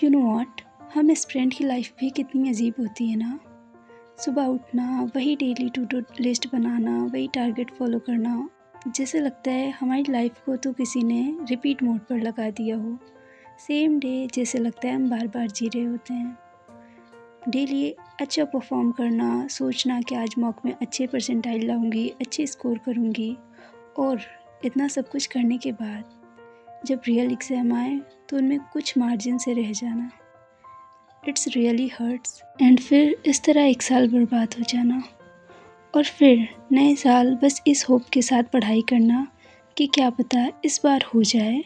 You know what, हम student की life भी कितनी अजीब होती है ना। सुबह उठना, वही डेली टू डू लिस्ट बनाना, वही टारगेट फॉलो करना। जैसे लगता है हमारी लाइफ को तो किसी ने रिपीट मोड पर लगा दिया हो। सेम डे जैसे लगता है हम बार बार जी रहे होते हैं। डेली अच्छा परफॉर्म करना, सोचना कि आज मॉक में अच्छे परसेंटाइल लाऊंगी, अच्छे स्कोर करूंगी, और इतना सब कुछ करने के बाद जब रियल एग्ज़ाम आए तो उनमें कुछ मार्जिन से रह जाना, इट्स रियली हर्ट्स। एंड फिर इस तरह एक साल बर्बाद हो जाना, और फिर नए साल बस इस होप के साथ पढ़ाई करना कि क्या पता इस बार हो जाए।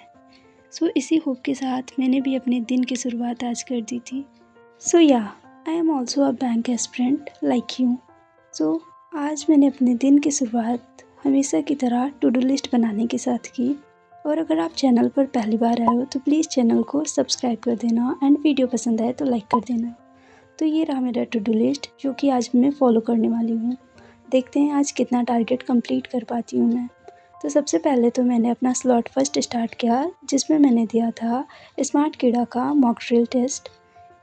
सो इसी होप के साथ मैंने भी अपने दिन की शुरुआत आज कर दी थी। So yeah I am also a bank aspirant like you. So आज मैंने अपने दिन की शुरुआत हमेशा की तरह टू डू लिस्ट बनाने के साथ की। और अगर आप चैनल पर पहली बार आए हो तो प्लीज़ चैनल को सब्सक्राइब कर देना, एंड वीडियो पसंद आए तो लाइक कर देना। तो ये रहा मेरा टू डू लिस्ट जो कि आज मैं फॉलो करने वाली हूँ। देखते हैं आज कितना टारगेट कंप्लीट कर पाती हूँ मैं। तो सबसे पहले तो मैंने अपना स्लॉट फर्स्ट स्टार्ट किया, जिसमें मैंने दिया था स्मार्ट कीड़ा का मॉक ड्रिल टेस्ट।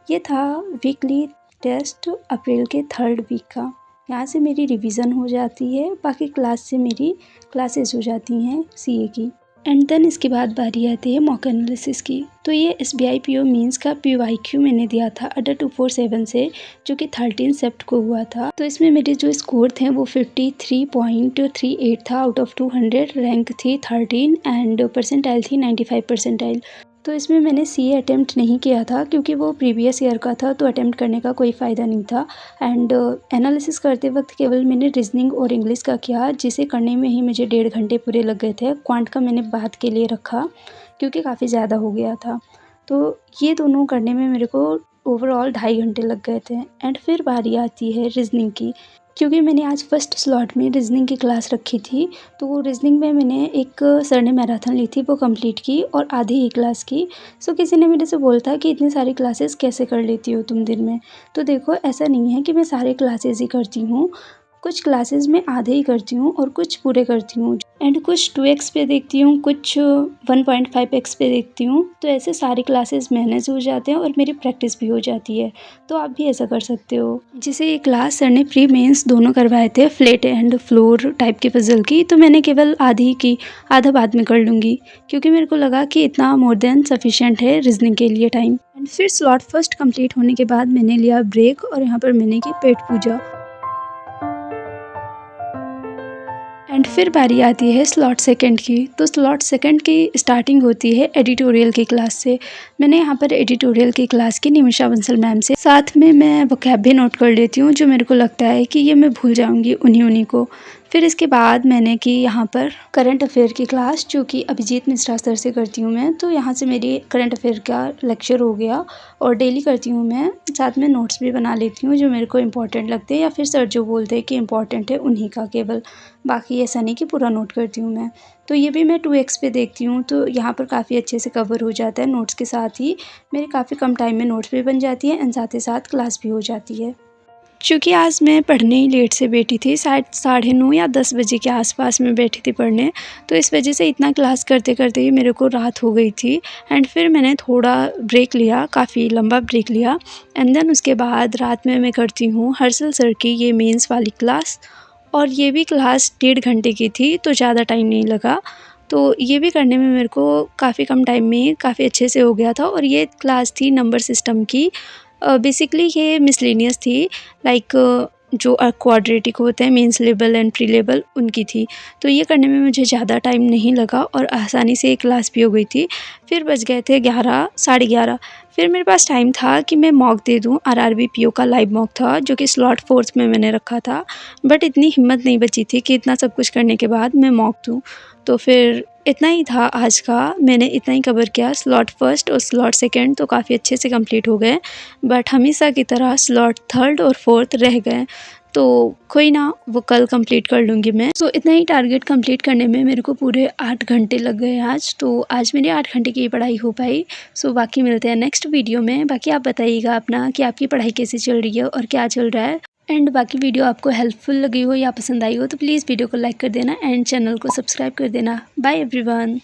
ये था वीकली टेस्ट अप्रैल के 3rd वीक का। यहाँ से मेरी रिवीजन हो जाती है, बाकी क्लास से मेरी क्लासेस हो जाती हैं सीए की। एंड देन इसके बाद बारी आती है मॉक एनालिसिस की। तो ये SBI PO मीन्स का PYQ मैंने दिया था अडर 247 से, जो कि 13 सेप्ट को हुआ था। तो इसमें मेरे जो स्कोर थे वो 53.38 था आउट ऑफ 200, रैंक थी 13 एंड परसेंटाइल थी 95 परसेंटाइल। तो इसमें मैंने CA अटैम्प्ट नहीं किया था क्योंकि वो प्रीवियस ईयर का था, तो अटैम्प्ट करने का कोई फ़ायदा नहीं था। एंड एनालिसिस करते वक्त केवल मैंने रीजनिंग और इंग्लिश का किया, जिसे करने में ही मुझे 1.5 घंटे पूरे लग गए थे। क्वांट का मैंने बाद के लिए रखा क्योंकि काफ़ी ज़्यादा हो गया था। तो ये दोनों करने में मेरे को ओवरऑल 2.5 घंटे लग गए थे। एंड फिर बारी आती है रीजनिंग की, क्योंकि मैंने आज फर्स्ट स्लॉट में रीजनिंग की क्लास रखी थी। तो वो रीजनिंग में मैंने एक सर ने मैराथन ली थी, वो कंप्लीट की और आधी ही क्लास की। सो किसी ने मेरे से बोला था कि इतनी सारी क्लासेस कैसे कर लेती हो तुम दिन में। तो देखो, ऐसा नहीं है कि मैं सारे क्लासेस ही करती हूँ, कुछ क्लासेस में आधे ही करती हूँ और कुछ पूरे करती हूँ। एंड कुछ 2x पे देखती हूँ, कुछ 1.5x पे देखती हूँ। तो ऐसे सारी क्लासेस मैनेज हो जाते हैं और मेरी प्रैक्टिस भी हो जाती है। तो आप भी ऐसा कर सकते हो। जैसे ये क्लास सर ने प्री मेंस दोनों करवाए थे, फ्लैट एंड फ्लोर टाइप के पजल की। तो मैंने केवल आधी की, आधा बाद में कर लूँगी क्योंकि मेरे को लगा कि इतना मोर देन सफिशिएंट है रीजनिंग के लिए टाइम। एंड फिर स्लॉट फर्स्ट कंप्लीट होने के बाद मैंने लिया ब्रेक, और यहाँ पर मैंने की पेट पूजा। एंड फिर बारी आती है स्लॉट सेकंड की। तो स्लॉट सेकंड की स्टार्टिंग होती है एडिटोरियल की क्लास से। मैंने यहाँ पर एडिटोरियल की क्लास की निमिषा बंसल मैम से। साथ में मैं वोकैब भी नोट कर लेती हूँ, जो मेरे को लगता है कि ये मैं भूल जाऊँगी उन्हीं को। फिर इसके बाद मैंने की यहाँ पर करंट अफेयर की क्लास, जो कि अभिजीत मिश्रा सर से करती हूँ मैं। तो यहाँ से मेरी करंट अफेयर का लेक्चर हो गया, और डेली करती हूँ मैं। साथ में नोट्स भी बना लेती हूँ जो मेरे को इंपॉर्टेंट लगते हैं, या फिर सर जो बोलते हैं कि इंपॉर्टेंट है उन्हीं का केवल। बाकी ऐसा नहीं कि पूरा नोट करती हूँ मैं। तो ये भी मैं 2x पे देखती हूँ, तो यहाँ पर काफ़ी अच्छे से कवर हो जाता है नोट्स के साथ ही। मेरे काफ़ी कम टाइम में नोट्स भी बन जाती है एंड साथ ही साथ क्लास भी हो जाती है। क्योंकि आज मैं पढ़ने ही लेट से बैठी थी, शायद 9:30 या 10 बजे के आसपास में बैठी थी पढ़ने। तो इस वजह से इतना क्लास करते करते ही मेरे को रात हो गई थी। एंड फिर मैंने थोड़ा ब्रेक लिया, काफ़ी लंबा ब्रेक लिया। एंड देन उसके बाद रात में मैं करती हूँ हर्षल सर की ये मेंस वाली क्लास, और ये भी क्लास 1.5 घंटे की थी, तो ज़्यादा टाइम नहीं लगा। तो ये भी करने में मेरे को काफ़ी कम टाइम में काफ़ी अच्छे से हो गया था। और ये क्लास थी नंबर सिस्टम की। बेसिकली ये मिसलेनियस थी, लाइक जो क्वाड्रेटिक होते हैं, means level and pre level, उनकी थी। तो ये करने में मुझे ज़्यादा टाइम नहीं लगा और आसानी से एक क्लास भी हो गई थी। फिर बज गए थे 11, 11:30। फिर मेरे पास टाइम था कि मैं मॉक दे दूं। RRB PO का लाइव मॉक था, जो कि स्लॉट 4th में मैंने रखा था। बट इतनी हिम्मत नहीं बची थी कि इतना सब कुछ करने के बाद मैं मॉक दूं। तो फिर इतना ही था आज का, मैंने इतना ही कवर किया। स्लॉट फर्स्ट और स्लॉट सेकंड तो काफ़ी अच्छे से कंप्लीट हो गए, बट हमेशा की तरह स्लॉट 3rd और 4th रह गए। तो कोई ना, वो कल कंप्लीट कर लूँगी मैं। सो इतना ही टारगेट कंप्लीट करने में मेरे को पूरे 8 घंटे लग गए आज। तो आज मेरी 8 घंटे की पढ़ाई हो पाई। सो बाकी मिलते हैं नेक्स्ट वीडियो में। बाकी आप बताइएगा अपना कि आपकी पढ़ाई कैसी चल रही है और क्या चल रहा है। एंड बाकी वीडियो आपको हेल्पफुल लगी हो या पसंद आई हो तो प्लीज़ वीडियो को लाइक कर देना एंड चैनल को सब्सक्राइब कर देना। Bye everyone.